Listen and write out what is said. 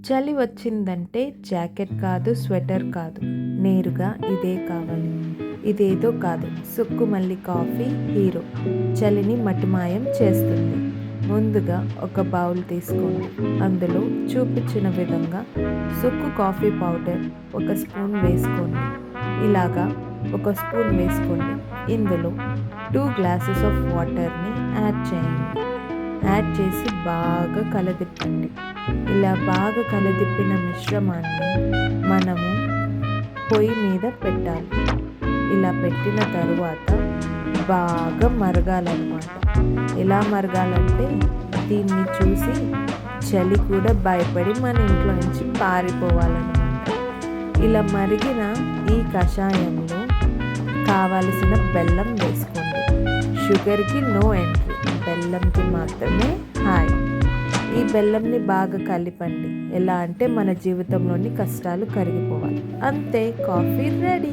చలి వచ్చిందంటే జాకెట్ కాదు, స్వెటర్ కాదు, నేరుగా ఇదే కావాలి. ఇదేదో కాదు, సుక్కుమల్లి కాఫీ హీరో. చలిని మటుమాయం చేస్తుంది. ముందుగా ఒక బౌల్ తీసుకోండి. అందులో చూపించిన విధంగా సుక్కు కాఫీ పౌడర్ 1 స్పూన్ వేసుకోండి. ఇలాగా 1 స్పూన్ వేసుకోండి. ఇందులో 2 గ్లాసెస్ ఆఫ్ వాటర్ని యాడ్ చేయండి. యాడ్ చేసి బాగా కలదిప్పండి. ఇలా బాగా కలదిప్పిన మిశ్రమాన్ని మనము పొయ్యి మీద పెట్టాలి. ఇలా పెట్టిన తరువాత బాగా మరగాలన్నమాట. ఎలా మరగాలంటే దీన్ని చూసి చలి కూడా భయపడి మన ఇంట్లో నుంచి పారిపోవాలన్నమాట. ఇలా మరిగిన ఈ కషాయంలో కావలసిన బెల్లం వేసుకోండి. షుగర్కి నో ఎంట్రీ, బెల్లంకి మాత్రమే హాయ్. ఈ బెల్లంని బాగా కలిపండి. ఎలా అంటే మన జీవితంలోని కష్టాలు కరిగిపోవాలి. అంతే, కాఫీ రెడీ.